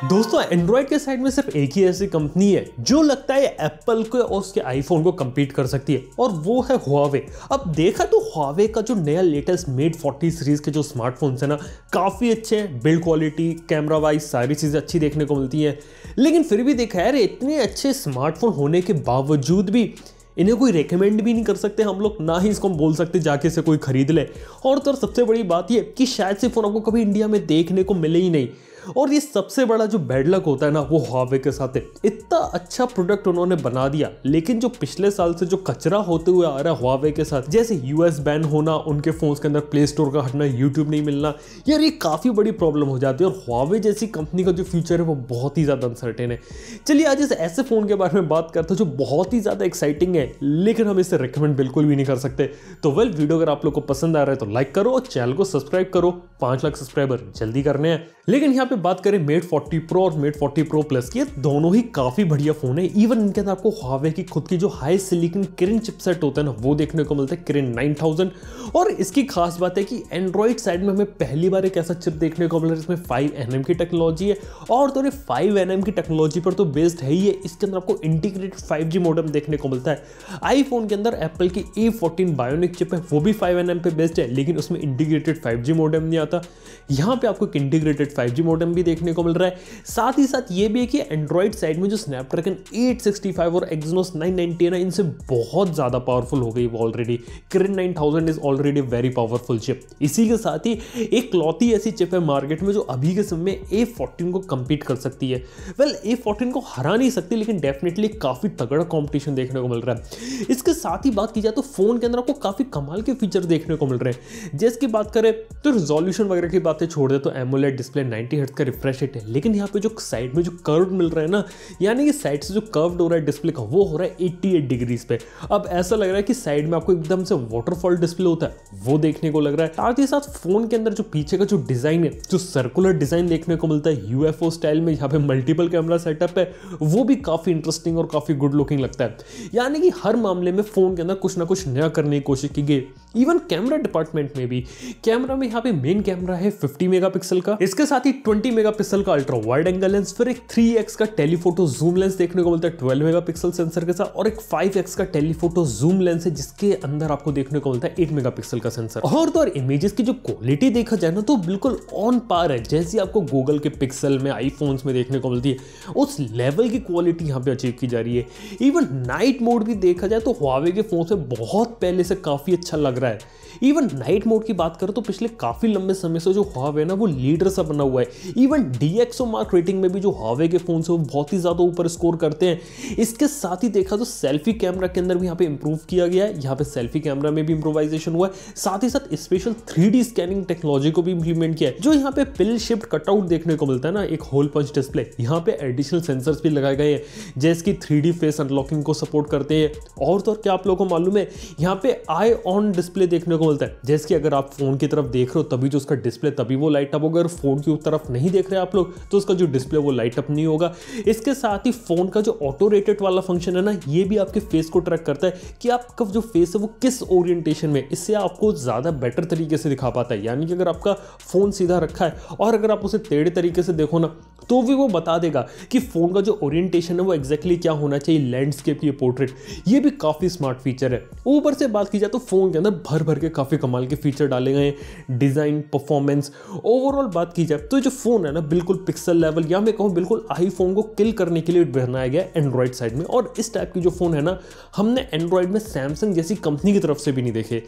दोस्तों एंड्रॉइड के साइड में सिर्फ एक ही ऐसी कंपनी है जो लगता है एप्पल को और उसके आईफोन को compete कर सकती है और वो है Huawei। अब देखा तो Huawei का जो नया लेटेस्ट मेट 40 सीरीज के जो स्मार्टफोन्स है ना, काफ़ी अच्छे हैं। बिल्ड क्वालिटी, कैमरा वाइज सारी चीज़ें अच्छी देखने को मिलती हैं, लेकिन फिर भी देखा यार इतने अच्छे स्मार्टफोन होने के बावजूद भी इन्हें कोई रेकमेंड भी नहीं कर सकते हम लोग, ना ही इसको हम बोल सकते जाके से कोई खरीद ले। और तो सबसे बड़ी बात ये कि शायद से फ़ोन आपको कभी इंडिया में देखने को मिले ही नहीं। और ये सबसे बड़ा जो बैड लक होता है ना, वो Huawei के साथ है। इतना अच्छा प्रोडक्ट उन्होंने बना दिया, लेकिन जो पिछले साल से जो कचरा होते हुए आ रहा है Huawei के साथ, जैसे यूएस बैन होना, उनके फोन्स के अंदर प्ले स्टोर का हटना, यूट्यूब नहीं मिलना, यार ये काफ़ी बड़ी प्रॉब्लम हो जाती है। और Huawei जैसी कंपनी का जो फ्यूचर है वो बहुत ही ज़्यादा अनसर्टेन है। चलिए आज इस ऐसे फ़ोन के बारे में बात करते हैं जो बहुत ही ज़्यादा एक्साइटिंग है, लेकिन हम इसे रिकमेंड बिल्कुल भी नहीं कर सकते। तो वीडियो अगर आप लोग को पसंद आ रहा है तो लाइक करो और चैनल को सब्सक्राइब करो। 5 लाख सब्सक्राइबर जल्दी करने हैं। लेकिन यहाँ पे बात करें मेट 40 प्रो और मेट 40 प्रो प्लस की, दोनों ही काफी बढ़िया फोन है। इवन इनके अंदर आपको Huawei की खुद की जो हाई सिलिकॉन किरिन चिपसेट होता है ना, वो देखने को मिलता है, किरिन 9000। और इसकी खास बात है कि एंड्रॉइड साइड में हमें पहली बार एक ऐसा चिप देखने को मिल रहा है जिसमें 5nm की टेक्नोलॉजी है। और तो 5nm की टेक्नोलॉजी पर तो बेस्ड है ही है, इसके अंदर आपको इंटीग्रेटेड 5G मॉडेम देखने को मिलता है। आईफोन के अंदर एप्पल की A14 बायोनिक चिप है, वो भी 5nm पे बेस्ड है, लेकिन उसमें इंटीग्रेटेड 5G मॉडेम नहीं आता। यहाँ पे आपको इंटीग्रेटेड 5G मॉडेम भी देखने को मिल रहा है। साथ ही साथ ये भी है कि एंड्रॉइड साइड में जो स्नैपड्रैगन 865 और एक्सिनोस 990 है ना, इनसे बहुत ज़्यादा पावरफुल हो गई वो already. Kiren 9000 is already very powerful chip. इसी के साथ ही एक क्लॉती ऐसी चिप है मार्केट में जो अभी के समय में A14 को compete कर सकती है। A14 को हरा नहीं सकती, लेकिन डेफिनेटली काफ़ी तगड़ा कॉम्पिटिशन देखने को मिल रहा है। इसके साथ ही बात की जाए तो फ़ोन के अंदर आपको काफ़ी कमाल के फीचर देखने को मिल रहे हैं। जैसे की बात करें तो रिजोल्यूशन वगैरह की बातें छोड़ दे तो एमोलेड डिस्प्ले, 90 हर्ट्ज का रिफ्रेश रेट है, लेकिन यहाँ पे जो साइड में जो कर्व मिल रहा है ना, यानी कि साइड से जो कर्व्ड हो रहा है डिस्प्ले का, वो हो रहा है 88 डिग्रीज पे। अब ऐसा लग रहा है कि साइड में आपको एकदम से वाटरफॉल डिस्प्ले होता है, वो देखने को लग रहा है। साथ ही साथ फोन के अंदर जो पीछे का जो डिजाइन है, जो सर्कुलर डिजाइन देखने को मिलता है UFO स्टाइल में, यहाँ पे मल्टीपल कैमरा सेटअप है, वो भी काफी इंटरेस्टिंग और काफी गुड लुकिंग लगता है। यानी कि हर मामले में फोन के अंदर कुछ ना कुछ नया करने की कोशिश की गई। इवन कैमरा डिपार्टमेंट में भी, कैमरा में यहाँ पे मेन कैमरा है 50 मेगापिक्सल का, इसके साथ ही 20 मेगापिक्सल का अल्ट्रा वाइड एंगल लेंस, फिर एक 3x का टेलीफोटो जूम लेंस देखने को मिलता है 12 मेगापिक्सल सेंसर के साथ, और एक 5x का टेलीफोटो जूम लेंस है जिसके अंदर आपको देखने को मिलता है 8 मेगापिक्सल का सेंसर। और तो और इमेजेस की जो क्वालिटी देखा जाए ना, तो बिल्कुल ऑन पार है, जैसी आपको गूगल के पिक्सल में, आईफोन्स में देखने को मिलती है, उस लेवल की क्वालिटी यहाँ पे अचीव की जा रही है। इवन नाइट मोड भी देखा जाए तो Huawei के फोन से बहुत पहले से काफी अच्छा लग रहा है। इवन नाइट मोड की बात करें तो पिछले काफी लंबे समय से जो Huawei ना, वो लीडर सा बना हुआ है। इवन DxO मार्क रेटिंग में भी जो Huawei के फोन से वो बहुत ही ज्यादा ऊपर स्कोर करते हैं। इसके साथ ही देखा तो सेल्फी कैमरा के अंदर भी यहाँ पे इंप्रूव किया गया है, यहाँ पे सेल्फी कैमरा में भी इंप्रोवाइजेशन हुआ है। साथ ही साथ स्पेशल 3D स्कैनिंग टेक्नोलॉजी को भी इंप्लीमेंट किया है, जो यहाँ पे पिल शिफ्ट कटआउट देखने को मिलता है ना, एक होल पंच डिस्प्ले, यहाँ पे एडिशनल सेंसर्स भी लगाए गए हैं जैसे कि 3D फेस अनलॉकिंग को सपोर्ट करते हैं। और तो क्या आप लोगों को मालूम है, यहाँ पे आई ऑन डिस्प्ले देखने को मिलता है, जैसे कि अगर आप फोन की तरफ देख रहे हो तभी जो उसका डिस्प्ले तभी वो लाइट अप होगा, अगर फोन की तरफ नहीं देख रहे आप लोग तो उसका जो डिस्प्ले वो लाइट अप नहीं होगा। इसके साथ ही फोन का जो ऑटो रोटेट वाला फंक्शन है ना, ये भी आपके फेस को ट्रैक करता है कि आपका जो फेस है वो किस ओरिएंटेशन में, इससे आपको ज्यादा बेटर तरीके से दिखा पाता है। यानी कि अगर आपका फोन सीधा रखा है और अगर आप उसे टेढ़े तरीके से देखो ना, तो भी वो बता देगा कि फोन का जो ओरिएंटेशन है वो एग्जैक्टली क्या होना चाहिए, लैंडस्केप या पोर्ट्रेट। ये भी काफी स्मार्ट फीचर है। ऊपर से बात की जाए तो फोन के अंदर भर भर के काफी कमाल के फीचर डाले गए हैं, डिजाइन, परफॉर्मेंस, ओवरऑल बात की जाए तो जो फोन है ना, बिल्कुल पिक्सल लेवल, या मैं कहूँ बिल्कुल आईफोन को किल करने के लिए बनाया गया एंड्रॉइड साइड में। और इस टाइप की जो फोन है ना, हमने एंड्रॉइड में सैमसंग जैसी कंपनी की तरफ से भी नहीं देखे।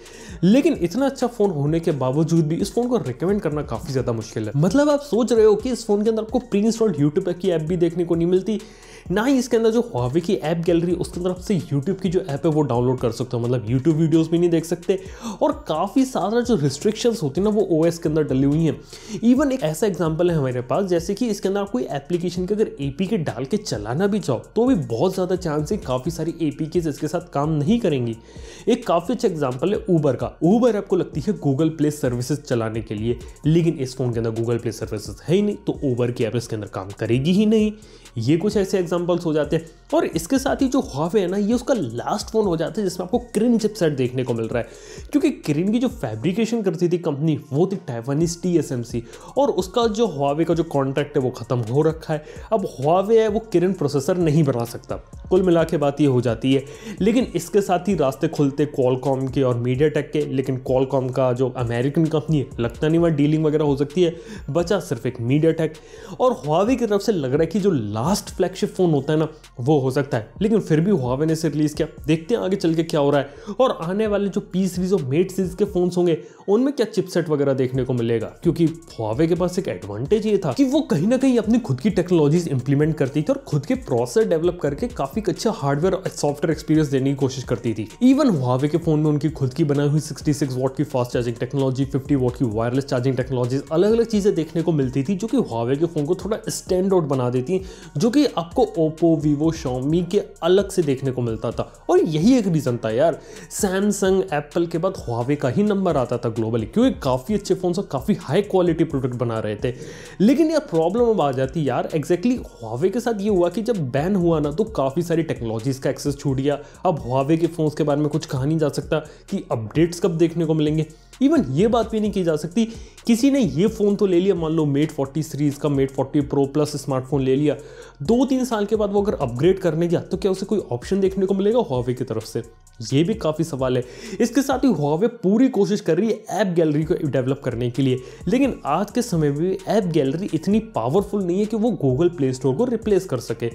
लेकिन इतना अच्छा फोन होने के बावजूद भी इस फोन को रिकमेंड करना काफी ज्यादा मुश्किल है। मतलब आप सोच रहे हो कि इस फोन के अंदर आपको प्री इंस्टॉल्ड यूट्यूब की ऐप भी देखने को नहीं मिलती, ना ही इसके अंदर जो Huawei की ऐप गैलरी उसके अंदर आपसे YouTube की जो ऐप है वो डाउनलोड कर सकते हो, मतलब YouTube वीडियोस भी नहीं देख सकते। और काफ़ी सारा जो रिस्ट्रिक्शंस होती है ना, वो OS के अंदर डली हुई हैं। इवन एक ऐसा एग्जांपल है हमारे पास, जैसे कि इसके अंदर आप कोई एप्लीकेशन के अगर APK डाल के चलाना भी चाहो तो भी बहुत ज़्यादा चांस है काफ़ी सारी APKs इसके साथ काम नहीं करेंगी। एक काफ़ी अच्छा एग्जाम्पल है ऊबर का। ऊबर आपको लगती है गूगल प्ले सर्विसेज चलाने के लिए, लेकिन इस फोन के अंदर गूगल प्ले सर्विसेज है ही नहीं, तो ऊबर की ऐप इसके अंदर काम करेगी ही नहीं। ये कुछ ऐसे एग्जांपल्स हो जाते हैं। और इसके साथ ही जो Huawei है ना, ये उसका लास्ट फोन हो जाता है जिसमें आपको किरिन चिपसेट देखने को मिल रहा है, क्योंकि किरिन की जो फैब्रिकेशन करती थी कंपनी वो थी ताइवानीज TSMC, और उसका जो Huawei का जो कॉन्ट्रैक्ट है वो खत्म हो रखा है। अब Huawei है वो किरिन प्रोसेसर नहीं बना सकता, कुल मिला के बात ये हो जाती है। लेकिन इसके साथ ही रास्ते खुलते Qualcomm के और MediaTek के, लेकिन Qualcomm का जो अमेरिकन कंपनी है लगता नहीं वहाँ डीलिंग वगैरह हो सकती है, बचा सिर्फ एक MediaTek। और Huawei की तरफ से लग रहा है कि जो लास्ट फ्लैगशिप फोन होता है ना वो हो सकता है, लेकिन फिर भी Huawei ने इसे रिलीज किया। देखते हैं आगे चल के क्या हो रहा है, और आने वाले जो P सीरीज और Mate सीरीज के फोन्स होंगे उनमें क्या चिपसेट वगैरह देखने को मिलेगा, क्योंकि Huawei के पास एक एडवांटेज ये था कि वो कहीं ना कहीं अपनी खुद की टेक्नोलॉजीज इंप्लीमेंट करती थी और खुद के प्रोसेसर डेवलप करके काफी अच्छा हार्डवेयर और सॉफ्टवेयर एक्सपीरियंस देने की कोशिश करती थी। इवन Huawei के फोन में उनकी खुद की बनाई हुई 66 वॉट की फास्ट चार्जिंग टेक्नोलॉजी, 50 वॉट की वायरलेस चार्जिंग टेक्नोलॉजीज, अलग अलग चीजें देखने को मिलती थी जो कि Huawei के फोन को थोड़ा स्टैंड आउट बना देती, जो कि आपको Oppo, Vivo, Xiaomi के अलग से देखने को मिलता था। और यही एक रीजन था यार, सैमसंग, एप्पल के बाद Huawei का ही नंबर आता था ग्लोबली, क्योंकि काफी अच्छे फोन और काफी हाई क्वालिटी प्रोडक्ट बना रहे थे। लेकिन यार प्रॉब्लम अब आ जाती यार, एग्जैक्टली Huawei के साथ ये हुआ कि जब बैन हुआ ना तो काफी सारी टेक्नोलॉजीज का एक्सेस छूट गया। अब Huawei के फोन्स के बारे में कुछ कहा नहीं जा सकता कि अपडेट्स कब देखने को मिलेंगे। इवन ये बात भी नहीं की जा सकती, किसी ने ये फ़ोन तो ले लिया, मान लो Mate 40 सीरीज़ का Mate 40 Pro प्लस स्मार्टफोन ले लिया, 2-3 साल के बाद वो अगर अपग्रेड करने गया तो क्या उसे कोई ऑप्शन देखने को मिलेगा Huawei की तरफ से? ये भी काफ़ी सवाल है। इसके साथ ही Huawei पूरी कोशिश कर रही है ऐप गैलरी को डेवलप करने के लिए, लेकिन आज के समय में भी ऐप गैलरी इतनी पावरफुल नहीं है कि वो गूगल प्ले स्टोर को रिप्लेस कर सके।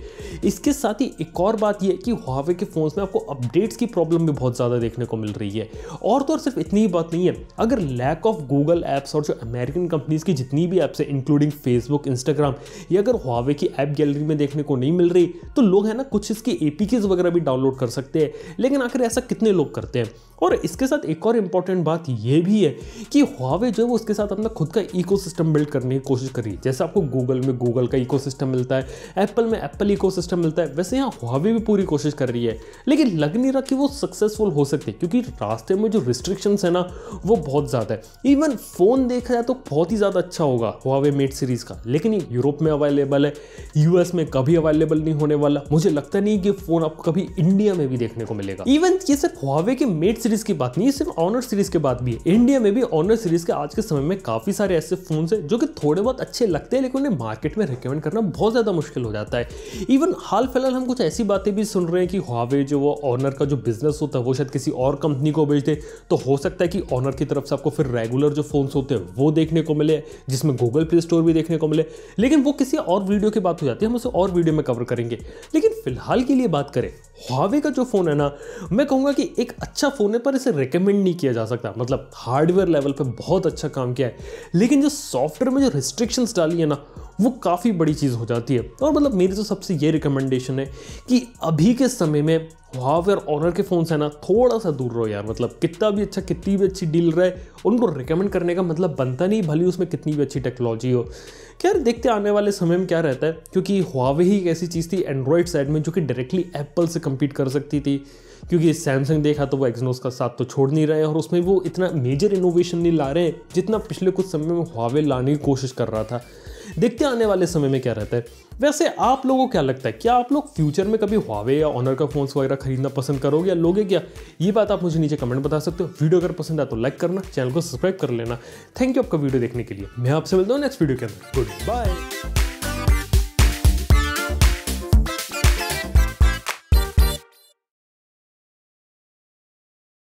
इसके साथ ही एक और बात यह है कि Huawei के फ़ोन्स में आपको अपडेट्स की प्रॉब्लम भी बहुत ज़्यादा देखने को मिल रही है। और तो और सिर्फ इतनी ही बात नहीं है, अगर लैक ऑफ गूगल ऐप्स और जो अमेरिकन कंपनीज की जितनी भी ऐप्स है इंक्लूडिंग फेसबुक, इंस्टाग्राम, ये अगर Huawei की ऐप गैलरी में देखने को नहीं मिल रही तो लोग है ना कुछ इसकी APKs वगैरह भी डाउनलोड कर सकते हैं, लेकिन आखिर ऐसा कितने लोग करते हैं? और इसके साथ एक और इंपॉर्टेंट बात ये भी है कि Huawei जो है वो उसके साथ अपना खुद का इकोसिस्टम बिल्ड करने की कोशिश कर रही है। जैसे आपको गूगल में गूगल का इकोसिस्टम मिलता है, एप्पल में एप्पल इकोसिस्टम मिलता है, वैसे यहाँ Huawei भी पूरी कोशिश कर रही है, लेकिन लग नहीं रहा कि वो सक्सेसफुल हो सकती, क्योंकि रास्ते में जो रिस्ट्रिक्शंस है ना वो बहुत ज़्यादा है। इवन फ़ोन देखा जाए तो बहुत ही ज़्यादा अच्छा होगा Huawei Mate सीरीज़ का, लेकिन ये यूरोप में अवेलेबल है, US में कभी अवेलेबल नहीं होने वाला। मुझे लगता नहीं कि फ़ोन आपको कभी इंडिया में भी देखने को मिलेगा। इवन ये सिर्फ Huawei के Mate सीरीज़ की बात नहीं है, सिर्फ ऑनर सीरीज़ की बात भी है। इंडिया में भी ऑनर सीरीज़ के आज के समय में काफ़ी सारे ऐसे फ़ोन्स हैं जो कि थोड़े बहुत अच्छे लगते हैं, लेकिन उन्हें मार्केट में रिकमेंड करना बहुत ज़्यादा मुश्किल हो जाता है। इवन हाल फिलहाल हम कुछ ऐसी बातें भी सुन रहे हैं कि Huawei जो वो ऑनर का जो बिजनेस होता है वो शायद किसी और कंपनी को बेच दे, तो हो सकता है कि ऑनर की तरफ से आपको फिर रेगुलर जो फोन्स होते हैं वो देखने को मिले, जिसमें गूगल प्ले स्टोर भी देखने को मिले। लेकिन वो किसी और वीडियो की बात हो जाती है, हम उसे और वीडियो में कवर करेंगे। लेकिन फिलहाल के लिए बात करें, Huawei का जो फ़ोन है ना, मैं कहूँगा कि एक अच्छा फ़ोन है, पर इसे रिकमेंड नहीं किया जा सकता। मतलब हार्डवेयर लेवल पे बहुत अच्छा काम किया है, लेकिन जो सॉफ्टवेयर में जो रिस्ट्रिक्शंस डाली है ना वो काफ़ी बड़ी चीज़ हो जाती है। और मतलब मेरी तो सबसे ये रिकमेंडेशन है कि अभी के समय में Huawei और ऑनर के फ़ोन्स है ना थोड़ा सा दूर रहो यार। मतलब कितना भी अच्छा, कितनी भी अच्छी डील रहे, उनको रिकमेंड करने का मतलब बनता नहीं, भले उसमें कितनी भी अच्छी टेक्नोलॉजी हो। क्या देखते आने वाले समय में क्या रहता है, क्योंकि Huawei ही एक ऐसी चीज़ थी एंड्रॉयड साइड में जो कि डायरेक्टली एप्पल से कम्पीट कर सकती थी, क्योंकि सैमसंग देखा तो वो एक्सनोस का साथ तो छोड़ नहीं रहे हैं और उसमें वो इतना मेजर इनोवेशन नहीं ला रहे हैं जितना पिछले कुछ समय में Huawei लाने की कोशिश कर रहा था। देखते आने वाले समय में क्या रहता है। वैसे आप लोगों को क्या लगता है, क्या आप लोग फ्यूचर में कभी Huawei या ऑनर का फोन्स वगैरह खरीदना पसंद करोगे या लोगे क्या? ये बात आप मुझे नीचे कमेंट बता सकते हो। वीडियो अगर पसंद आए तो लाइक करना, चैनल को सब्सक्राइब कर लेना। थैंक यू आपका वीडियो देखने के लिए। मैं आपसे मिलता हूँ नेक्स्ट वीडियो के अंदर। Good bye.